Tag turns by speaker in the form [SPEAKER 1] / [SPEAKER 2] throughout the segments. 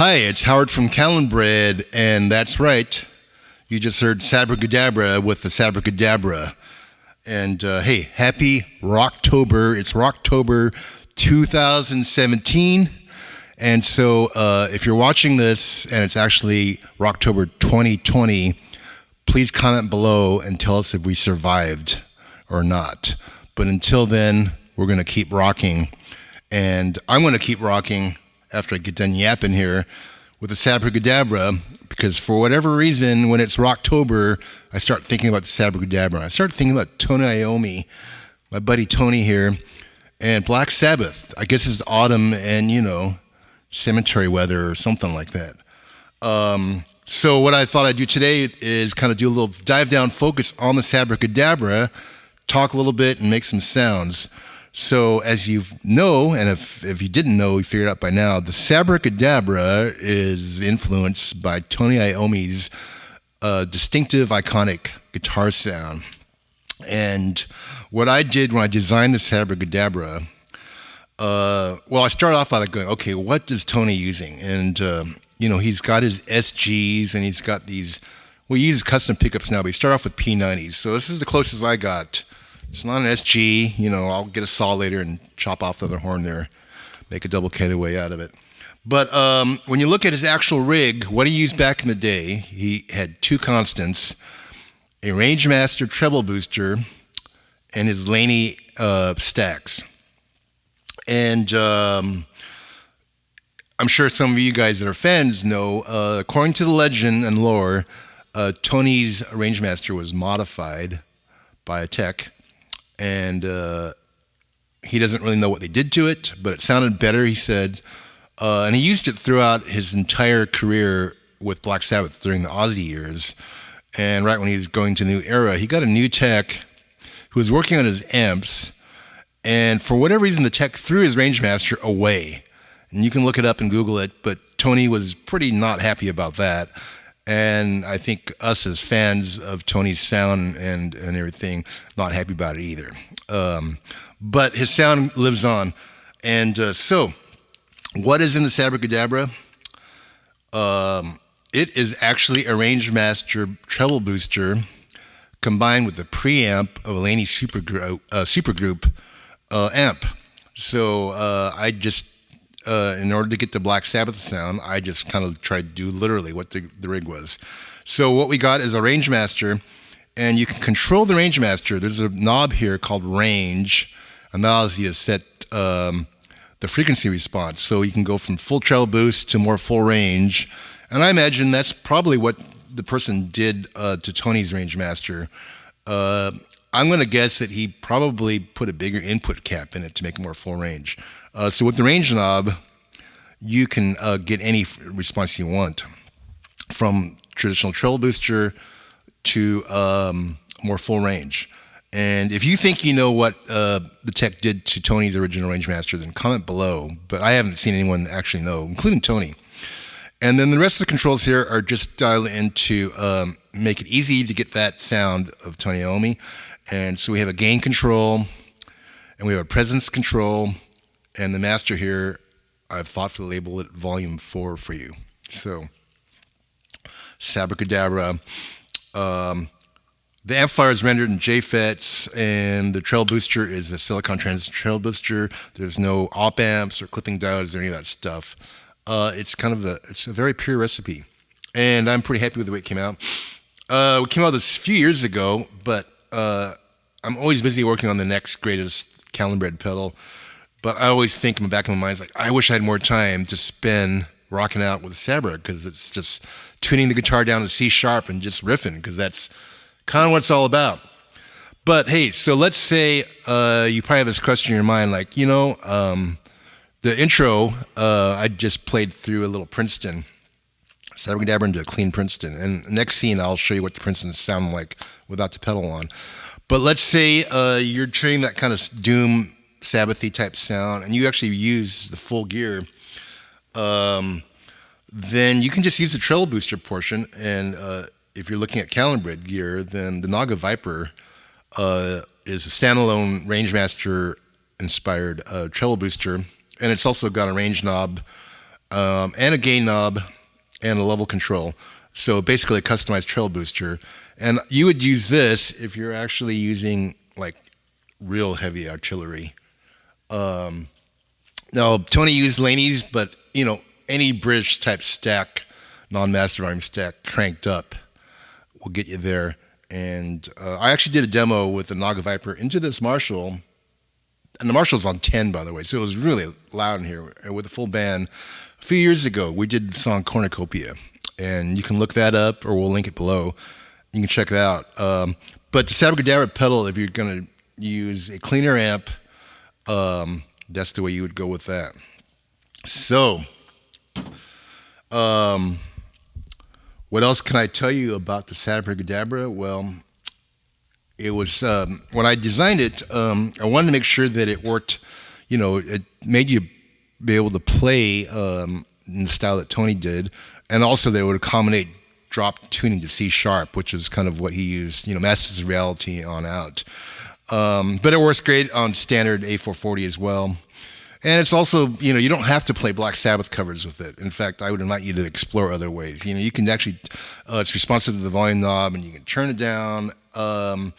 [SPEAKER 1] Hi, it's Howard from Catalinbread, and that's right. You just heard Sabbra Cadabra with the Sabbra Cadabra. And hey, happy Rocktober. It's Rocktober 2017. And so if you're watching this and it's actually Rocktober 2020, please comment below and tell us if we survived or not. But until then, we're going to keep rocking. And I'm going to keep rocking after I get done yapping here with the Sabbra Cadabra, because for whatever reason, when it's Rocktober, I start thinking about the Sabbra Cadabra. I start thinking about Tony Iommi, my buddy Tony here, and Black Sabbath. I guess it's autumn and, cemetery weather or something like that. So what I thought I'd do today is kind of do a little dive down focus on the Sabbra Cadabra, talk a little bit and make some sounds. So as you know, and if you didn't know, you figured out by now, the Sabbra Cadabra is influenced by Tony Iommi's distinctive, iconic guitar sound. And what I did when I designed the Sabbra Cadabra, I started off by like going, okay, what is Tony using? And, he's got his SGs and he's got these, he uses custom pickups now, but he started off with P90s. So this is the closest I got. It's not an SG, I'll get a saw later and chop off the other horn there, make a double cutaway out of it. But when you look at his actual rig, what he used back in the day, he had two constants, a rangemaster treble booster, and his Laney stacks. And I'm sure some of you guys that are fans know, according to the legend and lore, Tony's rangemaster was modified by a tech. And he doesn't really know what they did to it, but it sounded better, he said. And he used it throughout his entire career with Black Sabbath during the Aussie years. And right when he was going to New Era, he got a new tech who was working on his amps. And for whatever reason, the tech threw his rangemaster away. And you can look it up and Google it, but Tony was pretty not happy about that. And I think us as fans of Tony's sound and everything, not happy about it either. But his sound lives on. And so, what is in the Sabbra Cadabra? It is actually a rangemaster treble booster combined with the preamp of a Laney Super Group amp. So I just, in order to get the Black Sabbath sound, I just kind of tried to do literally what the rig was. So what we got is a rangemaster, and you can control the rangemaster. There's a knob here called range, and that allows you to set the frequency response. So you can go from full treble boost to more full range. And I imagine that's probably what the person did to Tony's rangemaster. I'm going to guess that he probably put a bigger input cap in it to make it more full range. So with the range knob, you can get any response you want, from traditional treble booster to more full range. And if you think you know what the tech did to Tony's original rangemaster, then comment below. But I haven't seen anyone actually know, including Tony. And then the rest of the controls here are just dialed in to make it easy to get that sound of Tony Iommi. And so we have a gain control, and we have a presence control, and the master here, I've thoughtfully labeled it Volume 4 for you. So, Sabbra Cadabra. The amplifier is rendered in JFETs, and the treble booster is a silicon transistor treble booster. There's no op amps or clipping diodes or any of that stuff. It's a very pure recipe, and I'm pretty happy with the way it came out. We came out this a few years ago, but I'm always busy working on the next greatest Catalinbread pedal. But I always think in the back of my mind, it's like, I wish I had more time to spend rocking out with Sabbra, because it's just tuning the guitar down to C sharp and just riffing, because that's kind of what it's all about. But hey, so let's say you probably have this question in your mind, like, the intro, I just played through a little Princeton, Sabbra Cadabra into a clean Princeton. And next scene, I'll show you what the Princetons sound like without the pedal on. But let's say you're tuning that kind of doom Sabbathy type sound, and you actually use the full gear, then you can just use the treble booster portion. And if you're looking at Catalinbread gear, then the Naga Viper is a standalone rangemaster inspired treble booster, and it's also got a range knob and a gain knob and a level control. So basically a customized treble booster. And you would use this if you're actually using like real heavy artillery. Now Tony used Laney's, but any bridge type stack, non-master arm stack cranked up will get you there. And I actually did a demo with the Naga Viper into this Marshall, and the Marshall's on 10, by the way, so it was really loud in here with a full band. A few years ago, we did the song Cornucopia, and you can look that up, or we'll link it below. You can check it out. But the Sabbra Cadabra pedal, if you're going to use a cleaner amp, that's the way you would go with that. So, what else can I tell you about the Sabbra Cadabra? Well, it was when I designed it, I wanted to make sure that it worked. It made you be able to play in the style that Tony did, and also that it would accommodate drop tuning to C sharp, which is kind of what he used. Masters of Reality on out. But it works great on standard A440 as well. And it's also, you don't have to play Black Sabbath covers with it. In fact, I would invite you to explore other ways. You can actually, it's responsive to the volume knob, and you can turn it down and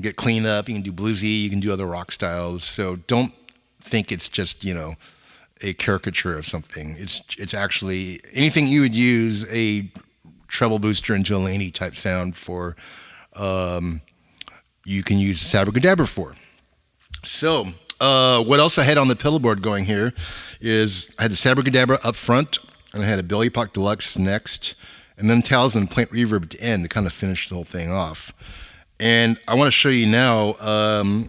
[SPEAKER 1] get cleaned up. You can do bluesy, you can do other rock styles. So don't think it's just, a caricature of something. It's actually anything you would use a treble booster into a Laney type sound for, you can use the Sabbra Cadabra for. So, what else I had on the pedal board going here is I had the Sabbra Cadabra up front, and I had a Belle Epoch Deluxe next, and then Talisman plant reverb at the end to kind of finish the whole thing off. And I want to show you now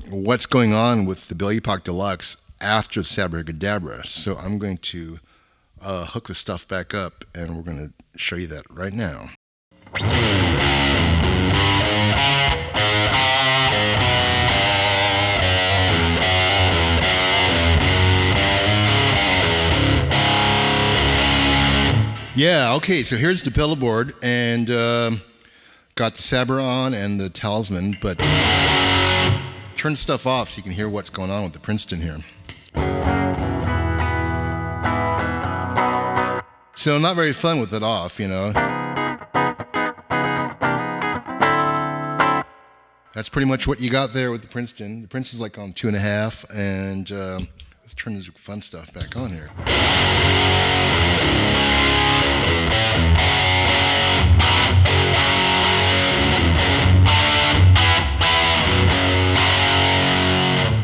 [SPEAKER 1] what's going on with the Belle Epoch Deluxe after the Sabbra Cadabra. So I'm going to hook the stuff back up, and we're going to show you that right now. Yeah, okay, so here's the pedal board, and got the Sabbra on and the Talisman, but turn stuff off so you can hear what's going on with the Princeton here. So not very fun with it off, That's pretty much what you got there with the Princeton. The Princeton's like on 2.5, and let's turn this fun stuff back on here.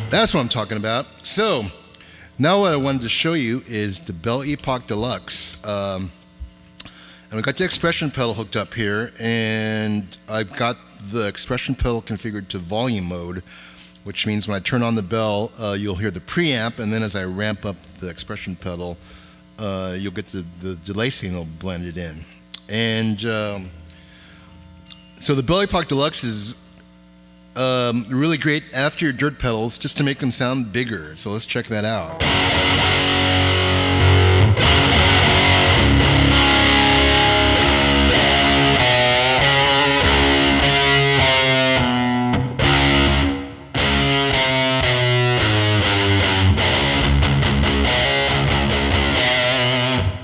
[SPEAKER 1] That's what I'm talking about. So, now what I wanted to show you is the Belle Epoch Deluxe. And we got the expression pedal hooked up here, and I've got the expression pedal configured to volume mode, which means when I turn on the bell, you'll hear the preamp, and then as I ramp up the expression pedal, you'll get the delay signal blended in. And so the Belle Epoch Deluxe is really great after your dirt pedals, just to make them sound bigger. So let's check that out.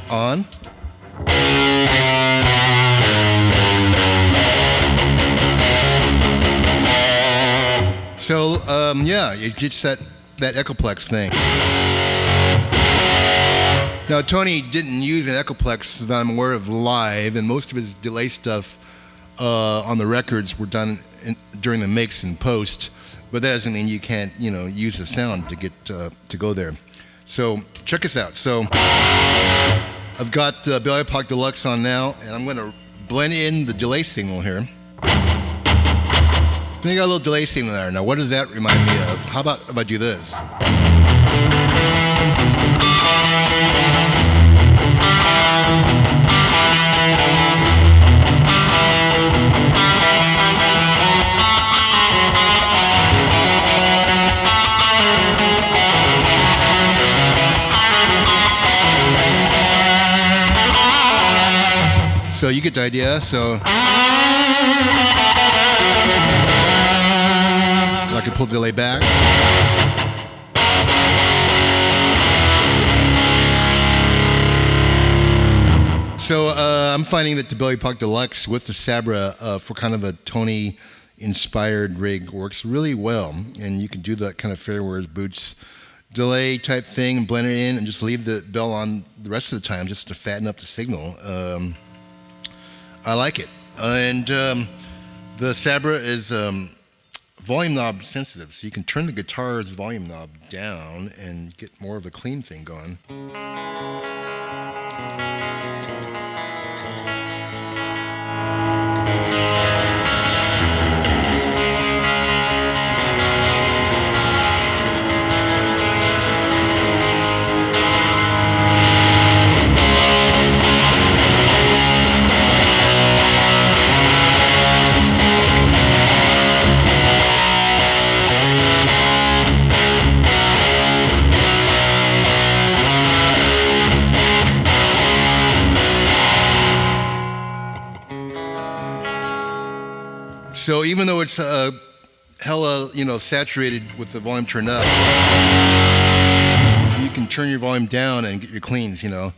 [SPEAKER 1] On. So, yeah, it gets that Echoplex thing. Now, Tony didn't use an Echoplex that I'm aware of live, and most of his delay stuff on the records were done during the mix and post, but that doesn't mean you can't, use the sound to get to go there. So, check us out. So, I've got Belle Epoch Deluxe on now, and I'm going to blend in the delay signal here. So you got a little delay signal there. Now, what does that remind me of? How about if I do this? So you get the idea. So I can pull the delay back. So I'm finding that the Belle Epoch Deluxe with the Sabbra for kind of a Tony inspired rig works really well, and you can do that kind of fairwares boots delay type thing and blend it in and just leave the bell on the rest of the time just to fatten up the signal. I like it. And the Sabbra is volume knob sensitive, so you can turn the guitar's volume knob down and get more of a clean thing going. So even though it's hella, saturated with the volume turned up, you can turn your volume down and get your cleans, Been a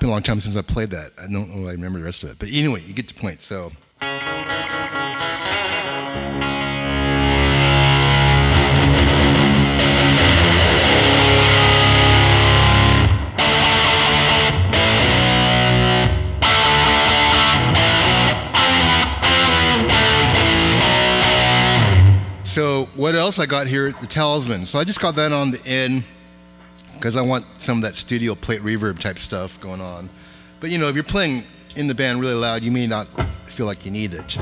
[SPEAKER 1] long time since I played that. I don't know if I remember the rest of it. But anyway, you get the point. So. So what else I got here? The Talisman. So I just got that on the end because I want some of that studio plate reverb type stuff going on. But if you're playing in the band really loud, you may not feel like you need it.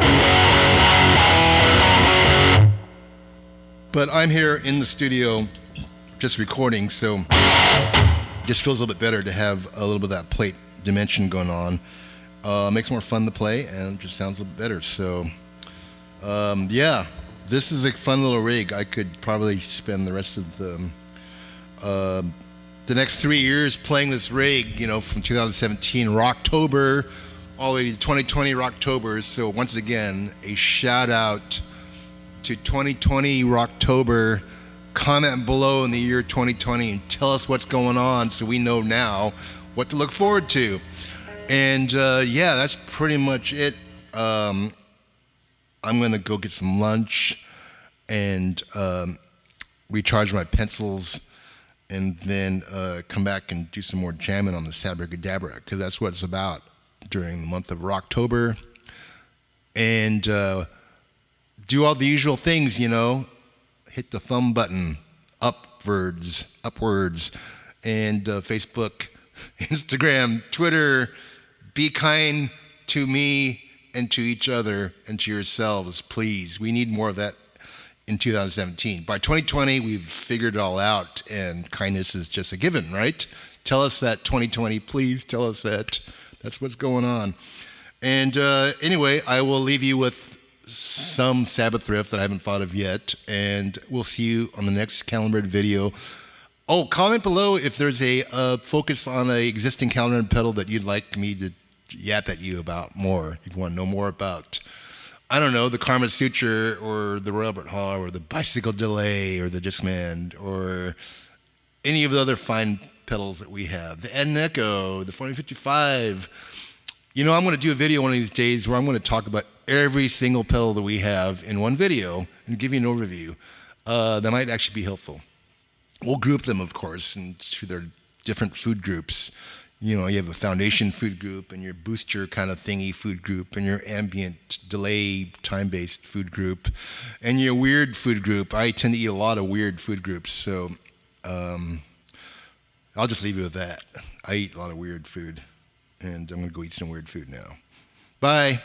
[SPEAKER 1] But I'm here in the studio just recording, so it just feels a little bit better to have a little bit of that plate dimension going on. Makes it more fun to play and it just sounds a little better. So yeah. This is a fun little rig. I could probably spend the rest of the next 3 years playing this rig, from 2017 Rocktober all the way to 2020 Rocktober. So once again, a shout out to 2020 Rocktober. Comment below in the year 2020 and tell us what's going on so we know now what to look forward to. And yeah, that's pretty much it. I'm going to go get some lunch and recharge my pencils and then come back and do some more jamming on the Sabbra Cadabra because that's what it's about during the month of Rocktober. And do all the usual things, hit the thumb button, upwards, and Facebook, Instagram, Twitter. Be kind to me and to each other and to yourselves, please. We need more of that in 2017. By 2020, we've figured it all out, and kindness is just a given, right? Tell us that, 2020, please tell us that. That's what's going on. And anyway, I will leave you with some Sabbath riff that I haven't thought of yet, and we'll see you on the next Catalinbread video. Oh, comment below if there's a focus on an existing Catalinbread pedal that you'd like me to yap at you about more. If you want to know more about, I don't know, the Karma Suture or the Robert Hall or the Bicycle Delay or the Discman or any of the other fine pedals that we have, the Ed and Echo, the 4055. I'm going to do a video one of these days where I'm going to talk about every single pedal that we have in one video and give you an overview. That might actually be helpful. We'll group them, of course, into their different food groups. You have a foundation food group and your booster kind of thingy food group and your ambient delay time-based food group and your weird food group. I tend to eat a lot of weird food groups, so I'll just leave you with that. I eat a lot of weird food, and I'm going to go eat some weird food now. Bye.